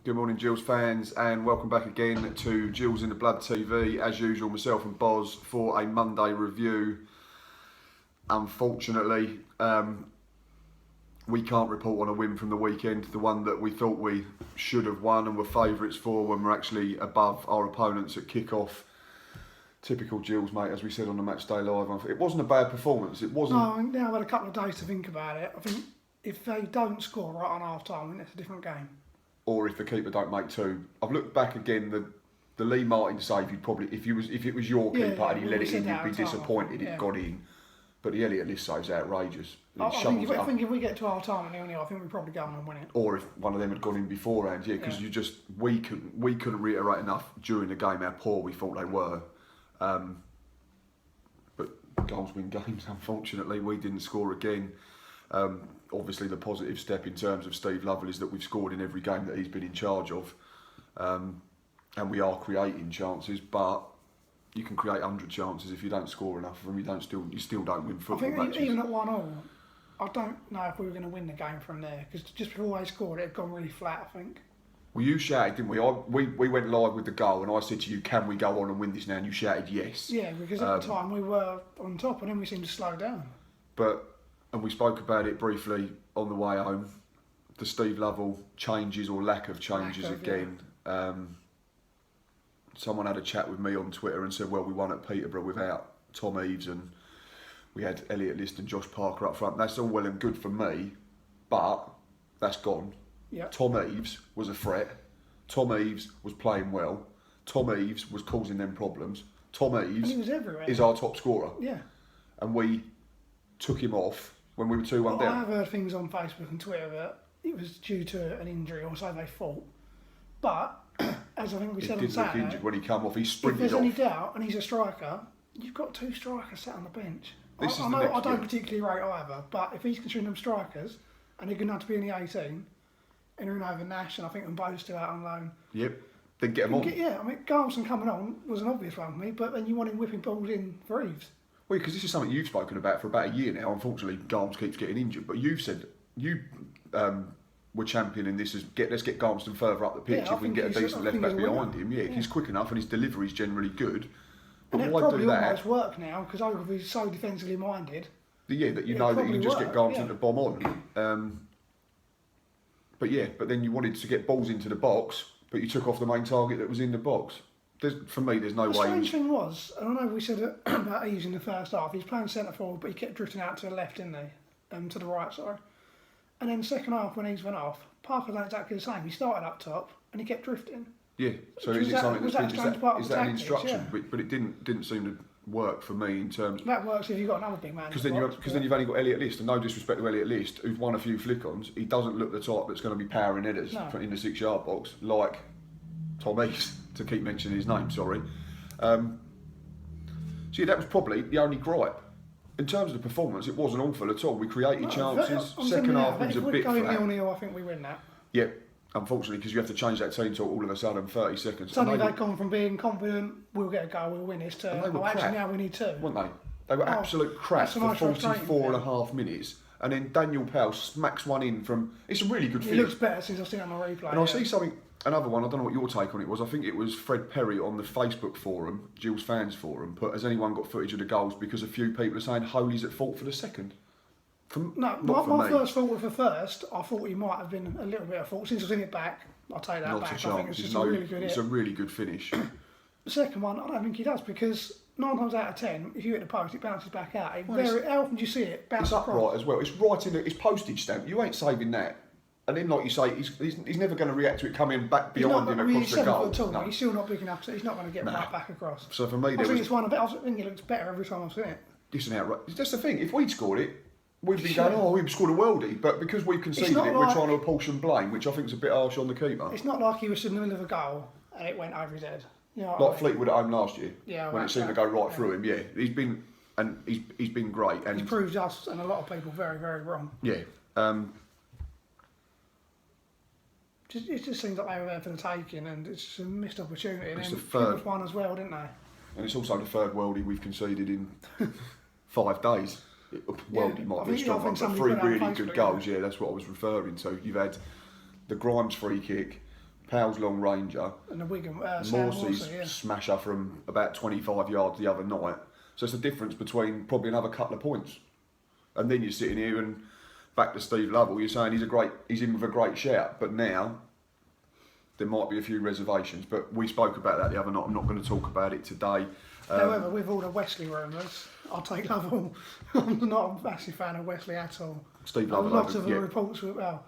Good morning, Gills fans, and welcome back again to Gills in the Blood TV. As usual, myself and Boz for a Monday review. Unfortunately, we can't report on a win from the weekend, the one that we thought we should have won and were favourites for when we're actually above our opponents at kick-off. Typical Gills, mate, as we said on the Match Day Live. It wasn't a bad performance. It wasn't. No, now I've had a couple of days to think about it. I think if they don't score right on half-time, then it's a different game. Or if the keeper don't make two. I've looked back again, the Lee Martin save, you'd probably, if it was your keeper and he let it in, you'd be disappointed it got in. But the Elliott List save's outrageous. I think if we get to half-time and 0-0, I think we probably go on and win it. Or if one of them had gone in beforehand, because we couldn't reiterate enough during the game how poor we thought they were. But goals win games, unfortunately. We didn't score again. Obviously, the positive step in terms of Steve Lovell is that we've scored in every game that he's been in charge of, and we are creating chances. But you can create 100 chances if you don't score enough of them. You still don't win football matches. I think even at 1-1, I don't know if we were going to win the game from there, because just before they scored, it had gone really flat, I think. Well, you shouted, didn't we? We went live with the goal, and I said to you, "Can we go on and win this now?" And you shouted yes. Yeah, because at the time we were on top, and then we seemed to slow down. And we spoke about it briefly on the way home. The Steve Lovell changes or lack of changes again. Yeah. Someone had a chat with me on Twitter and said, well, we won at Peterborough without Tom Eaves and we had Elliott List and Josh Parker up front. That's all well and good for me, but that's gone. Yep. Tom Eaves was a threat. Tom Eaves was playing well. Tom Eaves was causing them problems. Tom Eaves is our top scorer. Yeah. And we took him off when we were 2-1 down. I have heard things on Facebook and Twitter that it was due to an injury, or so they thought. But, as I think we said on Saturday, he did look injured when he came off. He sprinted off. If there's any doubt, and he's a striker, you've got two strikers sat on the bench. I don't particularly rate either, but if he's considering them strikers, and they're good enough to be in the 18, entering over Nash, and I think them both still out on loan. Yep. Then get them on. I mean, Garmson coming on was an obvious one for me, but then you want him whipping balls in for Eaves. Well, because this is something you've spoken about for about a year now. Unfortunately, Garms keeps getting injured. But you've said you were championing this as let's get Garmston further up the pitch if we can get a decent left back behind him. Yeah, he's quick enough and his delivery's generally good. But and why probably do that? Almost work now because Ogilvy's so defensively minded. Yeah, that you know that you can just get Garmston to bomb on. But then you wanted to get balls into the box, but you took off the main target that was in the box. For me, there's no way. The strange thing was, and I know we said it about Eaves in the first half, he's playing centre forward, but he kept drifting out to the left, didn't he? To the right, sorry. And then second half, when Eaves went off, Parker done exactly the same. He started up top and he kept drifting. Yeah. So is that an instruction? Yeah. But it didn't seem to work for me in terms. That works if you've got another big man. Because then you've only got Elliott List, and no disrespect to Elliott List, who's won a few flick-ons. He doesn't look the type that's going to be powering headers in the 6-yard box like Tom Eaves, to keep mentioning his name, sorry. So that was probably the only gripe. In terms of the performance, it wasn't awful at all. We created chances. Second half was a bit flat. If we're going 0-0, I think we win that. Yeah, unfortunately, because you have to change that team to all of a sudden 30 seconds. Suddenly they've gone from being confident, we'll get a goal, we'll win this, to actually now we need two. Weren't they? They were absolute crap for 44.5 minutes. And then Daniel Powell smacks one in from... It's a really good finish. It looks better since I've seen it on the replay. And I see something... Another one, I don't know what your take on it was. I think it was Fred Perry on the Facebook forum, Gills Fans Forum, put, has anyone got footage of the goals? Because a few people are saying Holy's at fault for the second. My first thought was for first. I thought he might have been a little bit at fault. Since I've seen it back, I'll take that back. I think it's just a really good hit. It's a really good finish. The second one, I don't think he does, because 9 times out of 10, if you hit the post, it bounces back out. How often do you see it bounce across? It's upright as well. It's right in it's postage stamp. You ain't saving that. And then, like you say, he's never going to react to it coming back behind him across the goal. No. He's still not big enough, so he's not going to get right back across. So for me, I think it looks better every time I've seen it. It's an outright. That's the thing. If we'd scored it, we'd be going, we've scored a worldie. But because we've conceded it, we're trying to apportion blame, which I think is a bit harsh on the keeper. It's not like he was in the middle of a goal and it went over his head. You know like Fleetwood at home last year, when it seemed to go right through him. Yeah, he's been great, and he's proved us and a lot of people very, very wrong. Yeah. It just seems like they were there for the taking, and it's just a missed opportunity. It's and the third one as well, didn't they? And it's also the third worldie we've conceded in 5 days. Worldie might be a strong one, but 3 really good goals. Yeah, that's what I was referring to. You've had the Grimes free kick, Powell's long ranger. And the Wigan, Morsey's smasher from about 25 yards the other night. So it's a difference between probably another couple of points. And then you're sitting here and back to Steve Lovell, you're saying he's in with a great shout, but now there might be a few reservations. But we spoke about that the other night. I'm not going to talk about it today. However, with all the Wesley rumours, I'll take Lovell. I'm not a massive fan of Wesley at all. Steve Lovell. Lots of the reports were, well,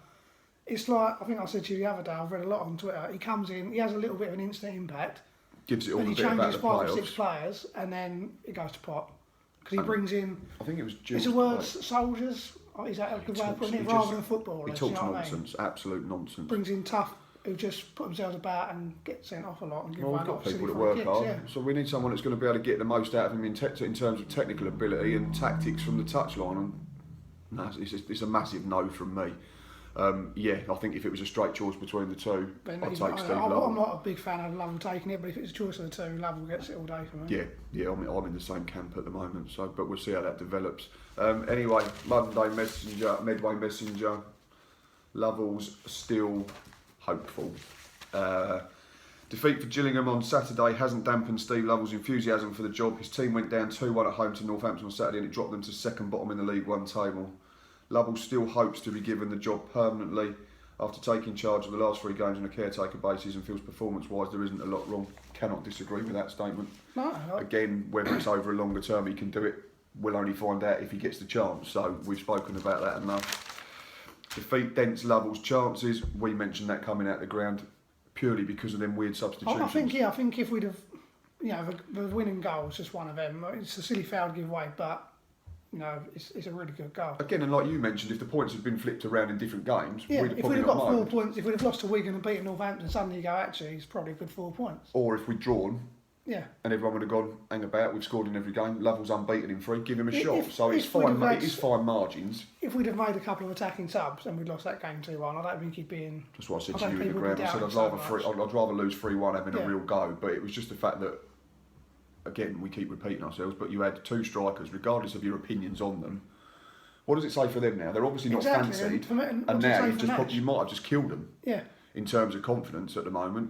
it's like, I think I said to you the other day, I've read a lot on Twitter, he comes in, he has a little bit of an instant impact. Gives it all a bit about the playoffs. He changes 5 or 6 players, and then it goes to pot. Because he brings in, I think it was is the word soldiers? Is that a good way of putting it, rather than footballers? He talks nonsense, absolute nonsense. Brings in tough, who just put themselves about and get sent off a lot. And we've got people that work hard, so we need someone that's going to be able to get the most out of him in terms of technical ability and tactics from the touchline. And no, it's a massive no from me. I think if it was a straight choice between the two, I'd take Steve Lovell. I'm not a big fan of Lovell taking it, but if it's a choice of the two, Lovell gets it all day for me. Yeah, I'm in the same camp at the moment. So, but we'll see how that develops. Anyway, Medway Messenger, Lovell's still hopeful. Defeat for Gillingham on Saturday hasn't dampened Steve Lovell's enthusiasm for the job. His team went down 2-1 at home to Northampton on Saturday and it dropped them to second bottom in the League One table. Lovell still hopes to be given the job permanently after taking charge of the last 3 games on a caretaker basis and feels performance-wise there isn't a lot wrong. Cannot disagree with that statement. No. Again, whether it's over a longer term he can do it, we'll only find out if he gets the chance. So we've spoken about that enough. Defeat dents Lovell's chances. We mentioned that coming out the ground purely because of them weird substitutions. I think if we'd have, the winning goal was just one of them. It's a silly foul to give away, but it's a really good goal. Again, and like you mentioned, if the points had been flipped around in different games, we'd have got 4 points. If we'd have lost to Wigan and beaten Northampton, suddenly you go, actually, it's probably a good 4 points. Or if we'd drawn, and everyone would have gone, hang about, we've scored in every game, Lovell's unbeaten in 3, give him a shot. So it's fine. It is fine margins. If we'd have made a couple of attacking subs and we'd lost that game 2-1, I don't think he'd be in. That's what I said to you in the ground. I said I'd rather lose 3-1 having a real go, but it was just the fact that, again, we keep repeating ourselves, but you had 2 strikers, regardless of your opinions on them. What does it say for them now? They're obviously not fancied, and now you might have just killed them. Yeah. In terms of confidence at the moment,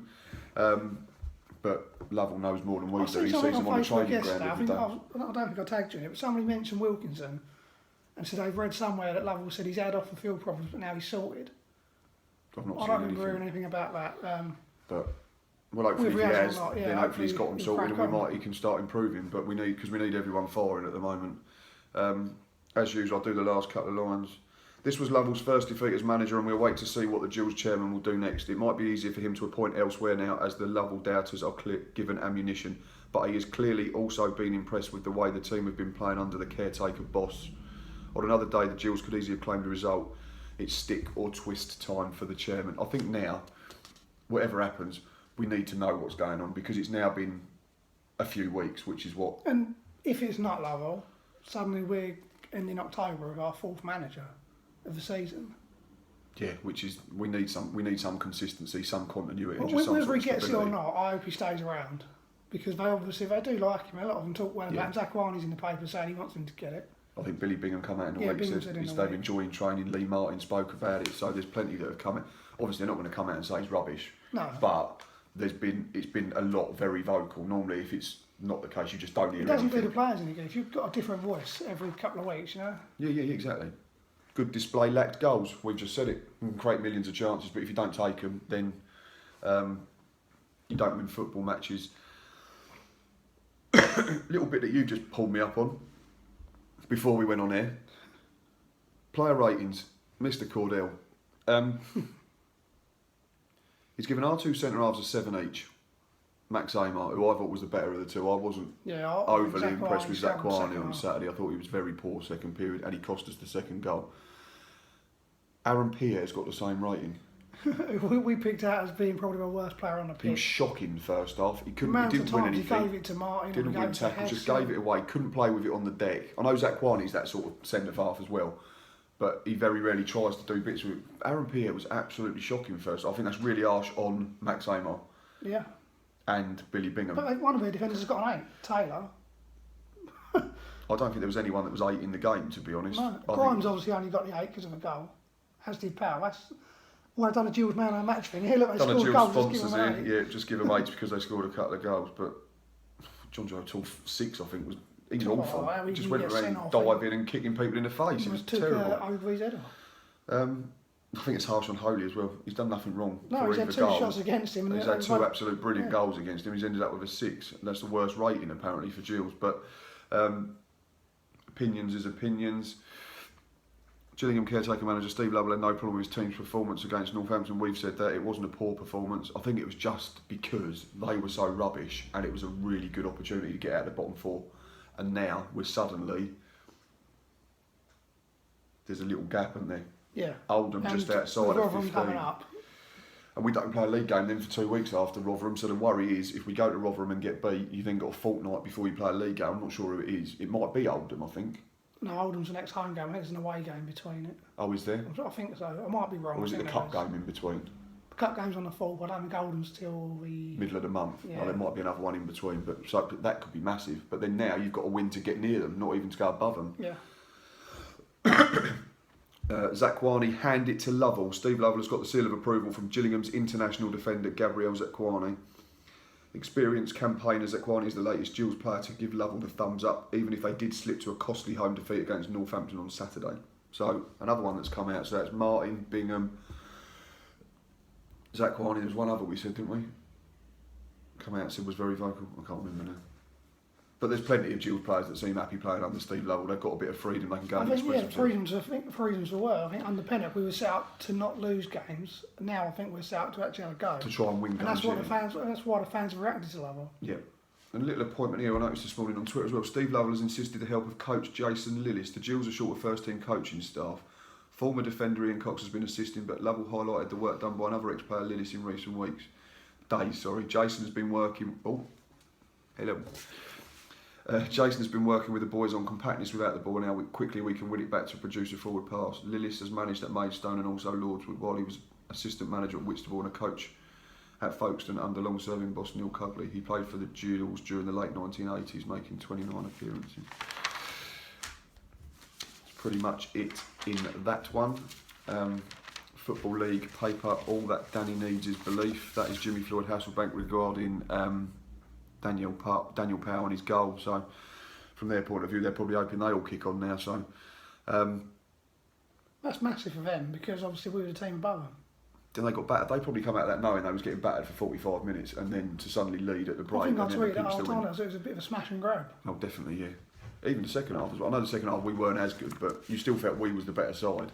but Lovell knows more than we do. He sees them on the training ground every day. I don't think I tagged you in it, but somebody mentioned Wilkinson, and said they've read somewhere that Lovell said he's had off the field problems, but now he's sorted. I don't remember hearing anything about that. But hopefully if he has, then hopefully he's got them sorted, and he can start improving. But we need everyone firing at the moment. As usual, I'll do the last couple of lines. This was Lovell's first defeat as manager and we'll wait to see what the Gills chairman will do next. It might be easier for him to appoint elsewhere now as the Lovell doubters are given ammunition, but he has clearly also been impressed with the way the team have been playing under the caretaker boss. On another day, the Gills could easily have claimed a result. It's stick or twist time for the chairman. I think now, whatever happens, we need to know what's going on because it's now been a few weeks, which is what... And if it's not Lovell, suddenly we're ending October with our 4th manager of the season. Yeah, which is we need some consistency, some continuity. Well, whether he gets it or not, I hope he stays around because they do like him. A lot of them talk well about him. Zakwani's in the paper saying he wants him to get it. I think Billy Bingham come out in the week said they've enjoying training. Lee Martin spoke about it, so there's plenty that have come in. Obviously, they're not going to come out and say he's rubbish. No. But it's been a lot very vocal. Normally, if it's not the case, you just don't hear anything. It doesn't do the players any good. If you've got a different voice every couple of weeks, Yeah, exactly. Good display, lacked goals. We've just said it. You can create millions of chances, but if you don't take them, then you don't win football matches. Little bit that you just pulled me up on before we went on air. Player ratings, Mr. Cordell. He's given our 2 centre-halves a 7 each. Max Amar, who I thought was the better of the two. I wasn't overly impressed with Zakwani on Saturday. I thought he was very poor second period and he cost us the second goal. Aaron Pierre's got the same rating. We picked out as being probably the worst player on the pitch. He was shocking first half. He didn't win anything. He gave it to Martin. Didn't win tackles, just gave it away. Couldn't play with it on the deck. I know Zakwani's that sort of centre-half as well, but he very rarely tries to do bits with it. Aaron Pierre was absolutely shocking first. I think that's really harsh on Max Amar. Yeah. And Billy Bingham. But one of their defenders has got an 8, Taylor. I don't think there was anyone that was 8 in the game, to be honest. No, Grimes obviously only got the 8 because of a goal. As did Powell. Well, I've done a Gills man of the match thing. Here, look, they Done a scored Gills goals. sponsors here. Yeah, just give them 8 because they scored a couple of goals. But John Joe Tall 6, I think, was he's awful. He just went around diving and kicking people in the face. It was terrible. Over his head off. I think it's harsh on Holy as well. He's done nothing wrong No, for he's either had 2 goal. shots against him. He's had 2 absolute brilliant goals against him. He's ended up with a 6. That's the worst rating apparently for Gills. But opinions is opinions. Gillingham caretaker manager Steve Lovell had no problem with his team's performance against Northampton. We've said that it wasn't a poor performance. I think it was just because they were so rubbish and it was a really good opportunity to get out of the bottom 4. And now we're suddenly, there's a little gap, isn't there? Yeah. Oldham just outside at 15. Coming up. And we don't play a league game then for 2 weeks after Rotherham, so the worry is if we go to Rotherham and get beat, you've then got a fortnight before you play a league game. I'm not sure who it is. It might be Oldham, I think. No, Oldham's the next home game. I think there's an away game between it. Oh, is there? I think so. I might be wrong. Or is it the cup game in between? The cup game's on the 4th. I don't think Oldham's till the... middle of the month. Yeah. Well, there might be another one in between, but that could be massive. But then now you've got to win to get near them, not even to go above them. Yeah. Zakwani hand it to Lovell. Steve Lovell has got the seal of approval from Gillingham's international defender Gabriel Zakwani. Experienced campaigner Zakwani is the latest Gills player to give Lovell the thumbs up, even if they did slip to a costly home defeat against Northampton on Saturday. So another one that's come out. So that's Martin, Bingham, Zakwani. There's one other we said, didn't we? Come out and said was very vocal. I can't remember now. But there's plenty of Gills players that seem happy playing under Steve Lovell. They've got a bit of freedom. They can go and express themselves. I think the freedoms were. I think under Pennock we were set up to not lose games. Now I think we're set up to actually have a go. To try and win games. And that's why the fans have reacted to Lovell. Yeah. And a little appointment here I noticed this morning on Twitter as well. Steve Lovell has insisted the help of coach Jason Lillis. The Gills are short of first-team coaching staff. Former defender Ian Cox has been assisting, but Lovell highlighted the work done by another ex-player Lillis in recent Jason has been working... Oh, hello. Jason has been working with the boys on compactness without the ball and how quickly we can win it back to produce a forward pass. Lillis has managed at Maidstone and also Lords while he was assistant manager at Whitstable and a coach at Folkestone under long-serving boss Neil Cugley. He played for the Gills during the late 1980s, making 29 appearances. That's pretty much it in that one. Football League paper, all that Danny needs is belief. That is Jimmy Floyd Hasselbank regarding... Daniel Powell and his goal. So from their point of view, they're probably hoping they all kick on now. So that's massive for them because obviously we were the team above them. Then they got battered. They probably come out of that knowing they was getting battered for 45 minutes and then to suddenly lead at the break. I think I and tweeted then at half time, so it was a bit of a smash and grab. Oh, definitely, yeah. Even the second half as well. I know the second half we weren't as good, but you still felt we was the better side.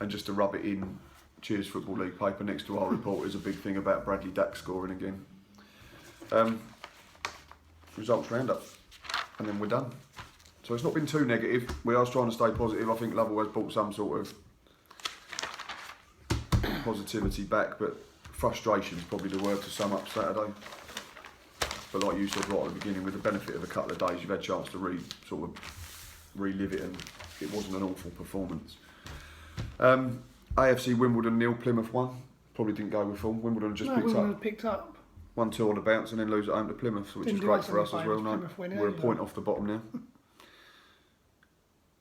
And just to rub it in, Cheers Football League paper next to our report is a big thing about Bradley Dack scoring again. Results roundup, and then we're done. So it's not been too negative. We are trying to stay positive. I think Lovell has brought some sort of positivity back, but frustration is probably the word to sum up Saturday. But like you said right at the beginning, with the benefit of a couple of days, you've had a chance to relive it, and it wasn't an awful performance. AFC Wimbledon 0, Plymouth 1. Probably didn't go with form. Wimbledon just picked up. 1-2 on the bounce and then lose at home to Plymouth, which is great for us as well. No, we're a point off the bottom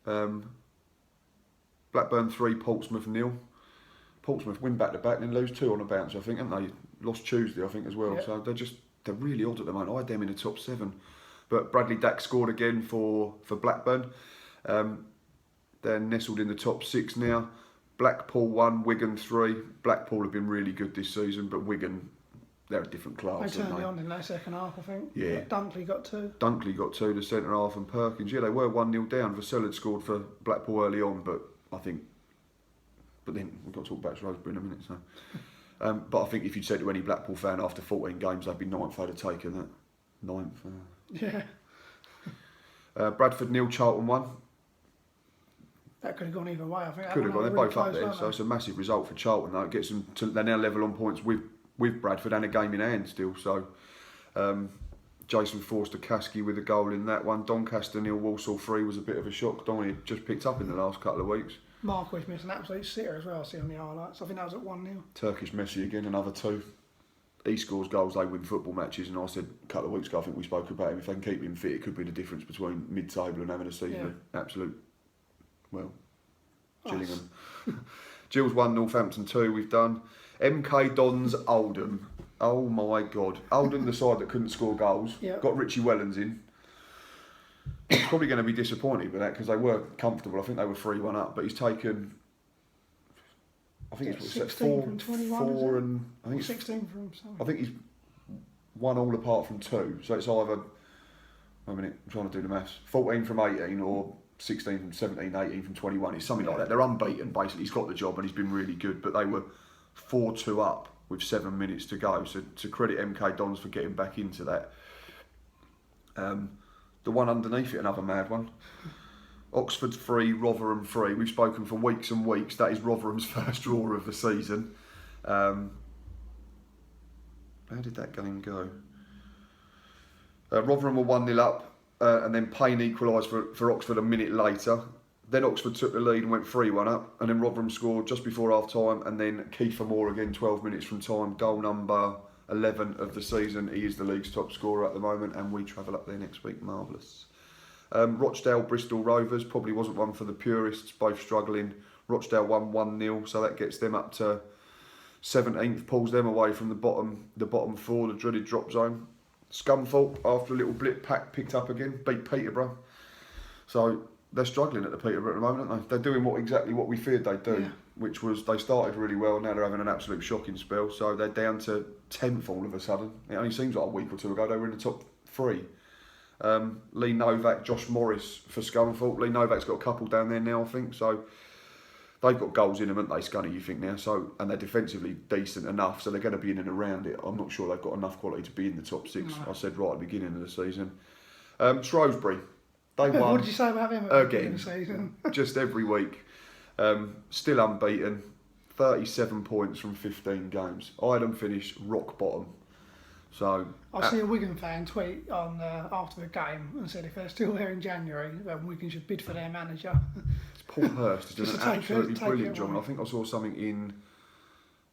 now. Blackburn 3, Portsmouth 0. Portsmouth win back to back and then lose 2 on the bounce, I think, haven't they? Lost Tuesday, I think, as well. Yep. So they're really odd at the moment. I had them in the top 7. But Bradley Dack scored again for Blackburn. They're nestled in the top 6 now. Blackpool 1, Wigan 3. Blackpool have been really good this season, but Wigan... they're a different class. They turned it on in that second half, I think. Yeah. Dunkley got 2. Dunkley got 2, the centre half, and Perkins. Yeah, they were 1-0 down. Vassell had scored for Blackpool early on, but then we've got to talk about Shrewsbury in a minute. So, but I think if you'd said to any Blackpool fan after 14 games they'd be 9th, they'd have taken that. 9th. Yeah. Bradford 0, Charlton 1. That could have gone either way. I think could have gone. They're both up there, so it's a massive result for Charlton. Though. It gets them to, they're now level on points with Bradford and a game in hand still. So Jason Forster-Caskey with a goal in that one. Doncaster 0, Walsall 3 was a bit of a shock. Don had just picked up in the last couple of weeks. Marquis missed an absolute sitter as well, I see on the highlights. I think that was at 1-0. Turkish Messi again, another 2. He scores goals, they win football matches, and I said a couple of weeks ago, I think we spoke about him, if they can keep him fit, it could be the difference between mid-table and having a season of absolute, well, Gillingham. Gills 1, Northampton 2 we've done. MK Dons Oldham. Oh my God. Oldham, the side that couldn't score goals. Yep. Got Richie Wellens in. He's probably going to be disappointed with that because they were comfortable. I think they were 3-1 up, but he's taken... I think it's 16 from 21, four and... I think 16 from... I think he's one all apart from 2. So it's either... Wait a minute, I'm trying to do the maths. 14 from 18 or 16 from 17, 18 from 21. It's something like that. They're unbeaten, basically. He's got the job and he's been really good, but they were 4-2 up with 7 minutes to go. So to credit MK Dons for getting back into that. The one underneath it, another mad one. Oxford 3, Rotherham 3. We've spoken for weeks and weeks. That is Rotherham's first draw of the season. How did that game go? Rotherham were 1-0 up, and then Payne equalised for Oxford a minute later. Then Oxford took the lead and went 3-1 up, and then Rotherham scored just before half time, and then Kiefer Moore again 12 minutes from time, goal number 11 of the season. He is the league's top scorer at the moment, and we travel up there next week. Marvellous. Rochdale, Bristol Rovers probably wasn't one for the purists, both struggling. Rochdale won 1-0, so that gets them up to 17th, pulls them away from the bottom 4, the dreaded drop zone. Scunthorpe, after a little blip, picked up again, beat Peterborough. So they're struggling at the Peterborough at the moment, aren't they? They're doing exactly what we feared they'd do, which was they started really well, now they're having an absolute shocking spell. So they're down to 10th all of a sudden. It only seems like a week or two ago they were in the top 3. Lee Novak, Josh Morris for Scunthorpe. Lee Novak's got a couple down there now, I think. So they've got goals in them, haven't they, Scunny, you think now? So, and they're defensively decent enough, so they're going to be in and around it. I'm not sure they've got enough quality to be in the top 6. No. I said right at the beginning of the season. Shrewsbury, they won. What did you say about him at the beginning of the season? Just every week. Still unbeaten. 37 points from 15 games. I had them finish rock bottom. So I see a Wigan fan tweet on after the game and said if they're still there in January, then Wigan should bid for their manager. Paul Hurst has done an absolutely brilliant job. And I think I saw something in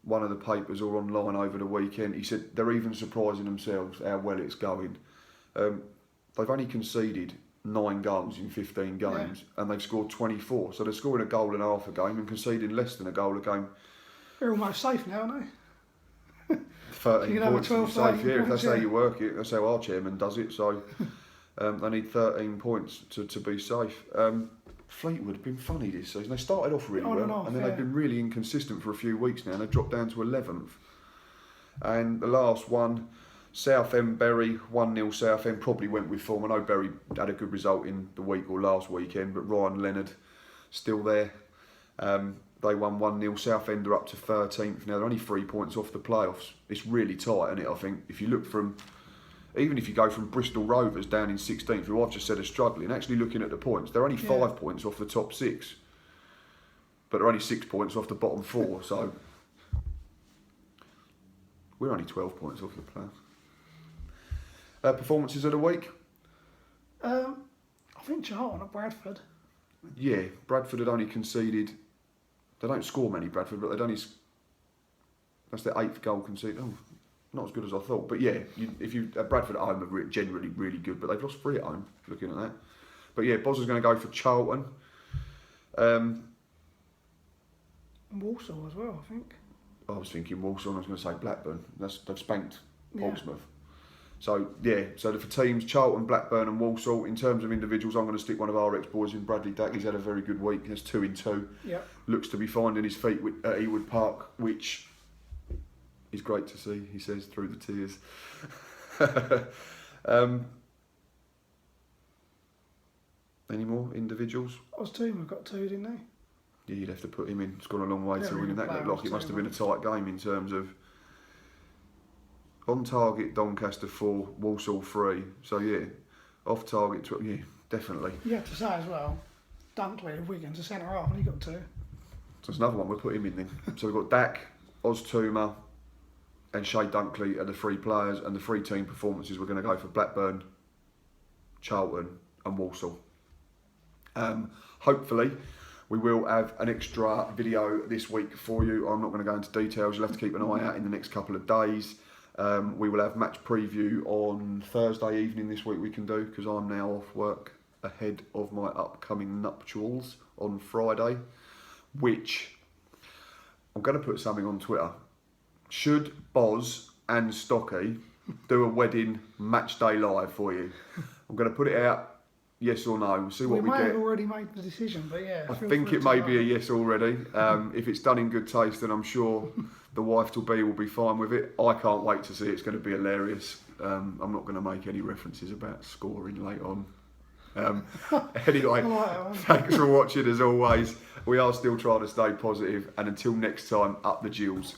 one of the papers or online over the weekend. He said they're even surprising themselves how well it's going. They've only conceded 9 goals in 15 games and they've scored 24. So they're scoring a goal and a half a game and conceding less than a goal a game. They're almost safe now, aren't they? 13 points to be safe, if that's how you work it. That's how our chairman does it. So they need 13 points to be safe. Fleetwood have been funny this season. They started off really well, and then they've been really inconsistent for a few weeks now, and they've dropped down to 11th. And the last one, Southend Bury, 1-0 Southend, probably went with form. I know Bury had a good result in the week or last weekend, but Ryan Leonard still there. They won 1-0. Southend are up to 13th now. They're only 3 points off the playoffs. It's really tight, isn't it? I think if you look from, even if you go from Bristol Rovers down in 16th, who I've just said are struggling, actually looking at the points, they're only 5 points off the top 6, but they're only 6 points off the bottom 4. So we're only 12 points off the playoffs. Performances of the week. I think Charlton at Bradford. Yeah, Bradford had only conceded. They don't score many, Bradford, but they'd only... That's their 8th goal conceded. Oh, not as good as I thought. But yeah, Bradford at home are generally really good, but they've lost 3 at home, looking at that. But yeah, Boz is going to go for Charlton. And Walsall as well, I think. I was thinking Walsall, and I was going to say Blackburn. They've spanked Portsmouth. So yeah, so for teams, Charlton, Blackburn and Walsall. In terms of individuals, I'm going to stick one of our ex-boys in, Bradley Dack. He's had a very good week. He's 2 in 2. Yep. Looks to be finding his feet at Ewood Park, which is great to see, he says, through the tears. Any more individuals? Oztuma got 2, didn't they? Yeah, you'd have to put him in. It's gone a long way to winning that. Looked like it must have been a tight game in terms of on target, Doncaster 4, Walsall 3. So yeah, off target, yeah, definitely. You have to say as well, Dunkley of Wigan's a centre half and he got 2. So that's another one, we'll put him in then. So we've got Dack, Oztuma and Shay Dunkley are the 3 players, and the 3 team performances we're going to go for Blackburn, Charlton and Walsall. Hopefully we will have an extra video this week for you. I'm not going to go into details, you'll have to keep an eye out in the next couple of days. We will have match preview on Thursday evening this week we can do, because I'm now off work ahead of my upcoming nuptials on Friday, which I'm going to put something on Twitter. Should Boz and Stocky do a wedding match day live for you? I'm going to put it out, yes or no. We'll see what we may get. have already made the decision, but yeah. I think it may be a yes already. If it's done in good taste, then I'm sure the wife-to-be will be fine with it. I can't wait to see it. It's going to be hilarious. I'm not going to make any references about scoring late on. Anyway, thanks for watching as always. We are still trying to stay positive, and until next time, up the Gills.